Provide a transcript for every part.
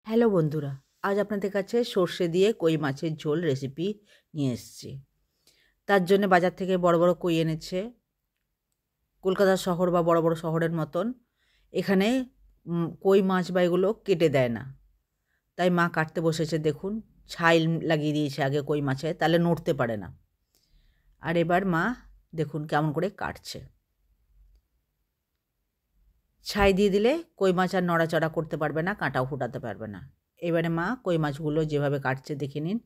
Hello বন্ধুরা, আজ আপনাদের কাছে সর্ষে দিয়ে কই মাছের ঝোল রেসিপি নিয়ে এসেছি। তার জন্য বাজার থেকে বড় বড় কই এনেছে। কলকাতা শহর বা বড় বড় শহরের মতন এখানে কই মাছ বা এগুলো কেটে দেয় না, তাই মা কাটতে বসেছে। দেখুন, ছাই লাগিয়ে দিয়েছে আগে কই মাছে, তাহলে নড়তে পারে না। আর এবার মা দেখুন কেমন করে কাটছে। ছাই দিয়ে দিলে কই মাছ আর নড়াচড়া করতে পারবে না, কাঁটাও ফুটাতে পারবে না। এবারে মা কই মাছগুলো যেভাবে কাটছে দেখে নিন।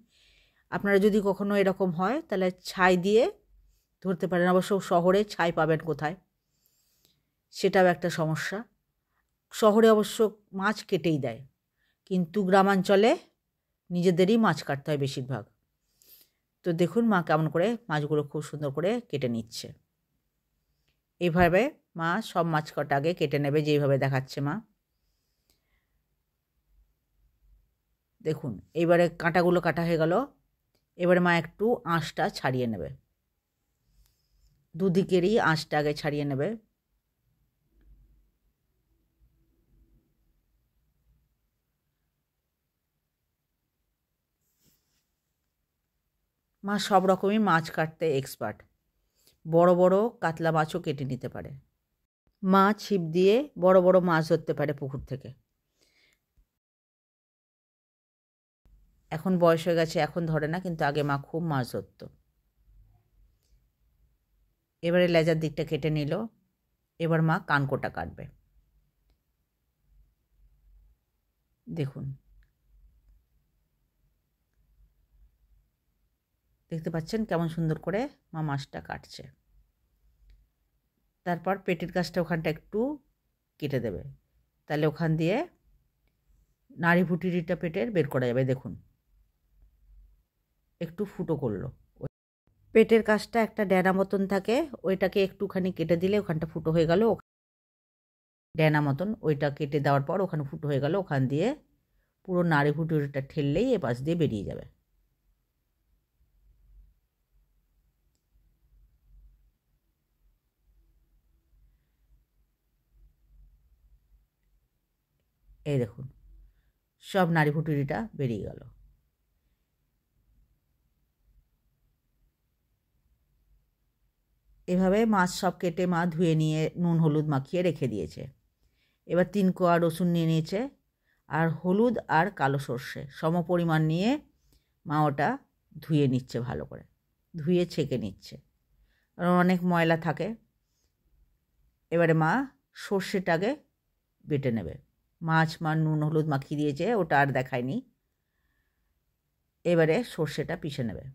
আপনারা যদি কখনো এরকম হয় তাহলে ছাই দিয়ে ধরতে পারেন। অবশ্য শহরে ছাই পাবেন কোথায়, সেটাও একটা সমস্যা। শহরে অবশ্য মাছ কেটেই দেয়, কিন্তু গ্রামাঞ্চলে নিজেদেরই মাছ কাটতে হয় বেশিরভাগ। তো দেখুন মা কেমন করে মাছগুলো খুব সুন্দর করে কেটে নিচ্ছে। এইভাবে মা সব মাছ কটা আগে কেটে নেবে, যেইভাবে দেখাচ্ছে মা। দেখুন এইবারে কাঁটাগুলো কাটা হয়ে গেল। এবারে মা একটু আঁশটা ছাড়িয়ে নেবে, দুদিকেরই আঁশটা আগে ছাড়িয়ে নেবে। মা সব রকমই মাছ কাটতে এক্সপার্ট, বড় বড় কাতলা মাছও কেটে নিতে পারে। মা ছিপ দিয়ে বড় বড় মাছ ধরতে পারে পুকুর থেকে। এখন বয়স হয়ে গেছে, এখন ধরে না, কিন্তু আগে মা খুব মাছ ধরত। এবারে লেজার দিকটা কেটে নিল। এবার মা কানকোটা কাটবে। দেখুন, দেখতে পাচ্ছেন কেমন সুন্দর করে মা মাছটা কাটছে। তারপর পেটের কাছটা ওখানটা একটু কেটে দেবে, তাহলে ওখান দিয়ে নাড়ি ভুটিটা পেটের বের করা যাবে। দেখুন একটু ফুটো করলো। পেটের কাছটা একটা ড্যানা মতন থাকে, ওইটাকে একটুখানি কেটে দিলে ওখানটা ফুটো হয়ে গেল। ড্যানা মতন ওইটা কেটে দেওয়ার পর ওখানে ফুটো হয়ে গেল, ওখান দিয়ে পুরো নাড়ি ভুটুরিটা ঠেললেই এ পাশ দিয়ে বেরিয়ে যাবে। এই দেখুন সব নাড়ি ভুটুরিটা বেরিয়ে গেল। এভাবে মাছ সব কেটে মা ধুয়ে নিয়ে নুন হলুদ মাখিয়ে রেখে দিয়েছে। এবার 3 কোয়া রসুন নিয়ে নিয়েছে, আর হলুদ আর কালো সর্ষে সম পরিমাণ নিয়ে মা ওটা ধুয়ে নিচ্ছে, ভালো করে ধুয়ে ছেঁকে নিচ্ছে, কারণ অনেক ময়লা থাকে। এবারে মা সর্ষেটাকে বেটে নেবে। মাছ মা নুন হলুদ মাখিয়ে দিয়েছে, ওটা আর দেখায়নি। এবারে সর্ষেটা পিষে নেবে।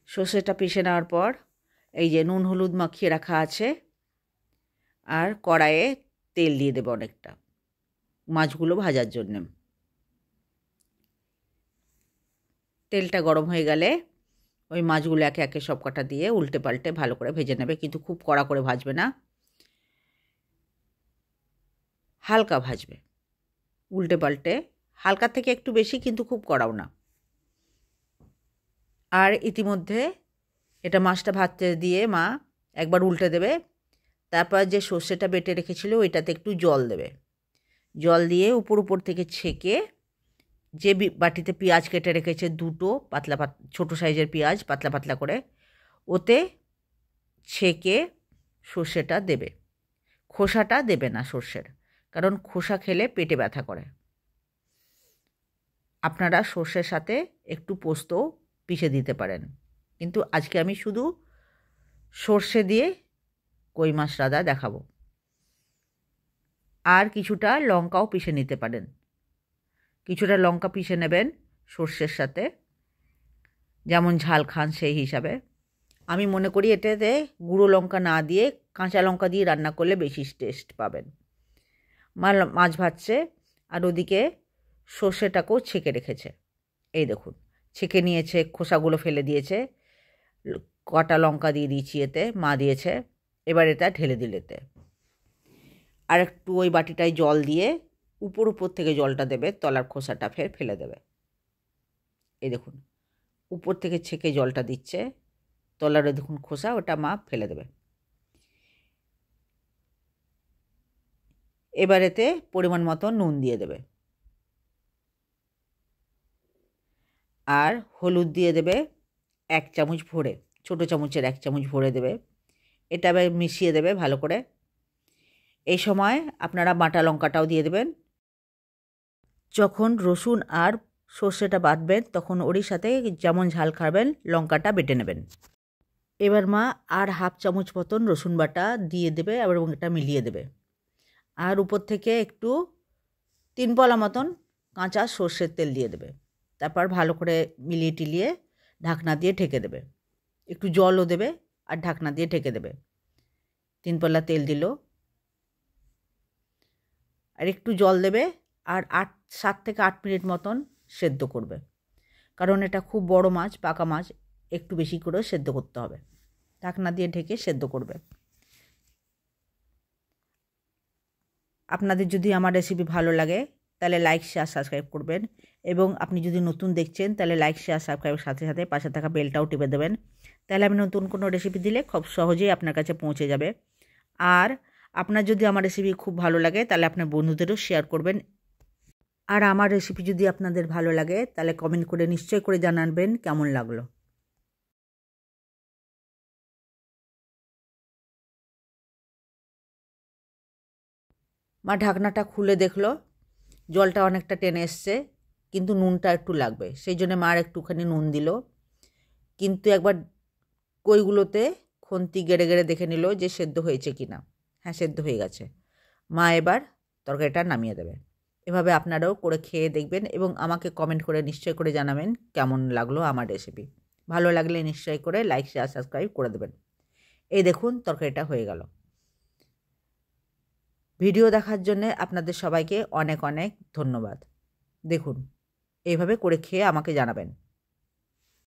সর্ষেটা পিষে নেওয়ার পর এই যে নুন হলুদ মাখিয়ে রাখা আছে, আর কড়াইয়ে তেল দিয়ে দেবে অনেকটা মাছগুলো ভাজার জন্য। তেলটা গরম হয়ে গেলে ওই মাছগুলো একে একে সব কটা দিয়ে উল্টে পাল্টে ভালো করে ভেজে নেবে, কিন্তু খুব কড়া করে ভাজবে না, হালকা ভাজবে। উল্টে পাল্টে হালকা থেকে একটু বেশি, কিন্তু খুব কড়াও না। আর ইতিমধ্যে এটা মাছটা ভাজতে দিয়ে মা একবার উল্টে দেবে। তারপর যে সর্ষেটা বেটে রেখেছিল ওইটাতে একটু জল দেবে। জল দিয়ে উপর থেকে ছেঁকে যে বাটিতে পেঁয়াজ কেটে রেখেছে দুটো পাতলা ছোটো সাইজের পেঁয়াজ পাতলা পাতলা করে, ওতে ছেঁকে সর্ষেটা দেবে। খোসাটা দেবে না সর্ষের, কারণ খোসা খেলে পেটে ব্যথা করে। আপনারা সর্ষের সাথে একটু পোস্ত পিষে দিতে পারেন, কিন্তু আজকে আমি শুধু সর্ষে দিয়ে কই মাছ রাঁধা দেখাবো। আর কিছুটা লঙ্কাও পিষে নিতে পারেন, কিছুটা লঙ্কা পিষে নেবেন সর্ষের সাথে, যেমন ঝাল খান সেই হিসাবে। আমি মনে করি এটাতে গুঁড়ো লঙ্কা না দিয়ে কাঁচা লঙ্কা দিয়ে রান্না করলে বেশি টেস্ট পাবেন। মাছ ভাজছে আর ওদিকে সর্ষেটাকেও ছেঁকে রেখেছে। এই দেখুন ছেঁকে নিয়েছে, খোসাগুলো ফেলে দিয়েছে, কটা লঙ্কা দিয়ে দিয়েছি এতে, মা দিয়েছে। এবার এটা ঢেলে দিলেতে আর একটু ওই বাটিটায় জল দিয়ে উপর থেকে জলটা দেবে, তলার খোসাটা ফেলে দেবে। এই দেখুন উপর থেকে ছেঁকে জলটা দিচ্ছে, তলারে দেখুন খোসা, ওটা মা ফেলে দেবে। এবার এতে পরিমাণ মতো নুন দিয়ে দেবে, আর হলুদ দিয়ে দেবে 1 চামচ ভরে, ছোটো চামচের 1 চামচ ভরে দেবে। এটা এবার মিশিয়ে দেবে ভালো করে। এই সময় আপনারা বাটা লঙ্কাটাও দিয়ে দেবেন। যখন রসুন আর সর্ষেটা বাটবেন তখন ওরই সাথে যেমন ঝাল খাবেন লঙ্কাটা বেটে নেবেন। এবার মা আর 1/2 চামচ মতন রসুন বাটা দিয়ে দেবে এবং এটা মিলিয়ে দেবে। আর উপর থেকে একটু 3 পলা মতন কাঁচা সর্ষের তেল দিয়ে দেবে। তারপর ভালো করে মিলিয়ে টিলিয়ে ঢাকনা দিয়ে ঢেকে দেবে। একটু জলও দেবে আর ঢাকনা দিয়ে ঢেকে দেবে। 3 পলা তেল দিল, আর একটু জল দেবে, আর 7 থেকে 8 মিনিট মতন সেদ্ধ করবে, কারণ এটা খুব বড় মাছ, পাকা মাছ, একটু বেশি করে সেদ্ধ করতে হবে। ঢাকনা দিয়ে ঢেকে সেদ্ধ করবে। আপনাদের যদি আমার রেসিপি ভালো লাগে তাহলে লাইক শেয়ার সাবস্ক্রাইব করবেন, এবং আপনি যদি নতুন দেখছেন তাহলে লাইক শেয়ার সাবস্ক্রাইবের সাথে সাথে পাশে থাকা বেলটাও টিপে দেবেন। তাহলে আমি নতুন কোনো রেসিপি দিলে খুব সহজেই আপনার কাছে পৌঁছে যাবে। আর আপনার যদি আমার রেসিপি খুব ভালো লাগে তাহলে আপনার বন্ধুদেরও শেয়ার করবেন। আর আমার রেসিপি যদি আপনাদের ভালো লাগে তাহলে কমেন্ট করে নিশ্চয় করে জানাবেন কেমন লাগলো। মা ঢাকনাটা খুলে দেখলো জলটা অনেকটা টেনে এসছে, কিন্তু নুনটা একটু লাগবে, সেই জন্য মা আর একটুখানি নুন দিল। কিন্তু একবার কইগুলোতে খুন্তি গেড়ে গেড়ে দেখে নিল যে সেদ্ধ হয়েছে কি না। হ্যাঁ, সেদ্ধ হয়ে গেছে। মা এবার তরকারিটা নামিয়ে দেবে। এভাবে আপনারাও করে খেয়ে দেখবেন এবং আমাকে কমেন্ট করে নিশ্চয় করে জানাবেন কেমন লাগলো আমার রেসিপি। ভালো লাগলে নিশ্চয় করে লাইক শেয়ার সাবস্ক্রাইব করে দেবেন। এই দেখুন তরকারিটা হয়ে গেল। ভিডিও দেখার জন্য আপনাদের সবাইকে অনেক অনেক ধন্যবাদ। দেখুন এইভাবে করে খেয়ে আমাকে জানাবেন।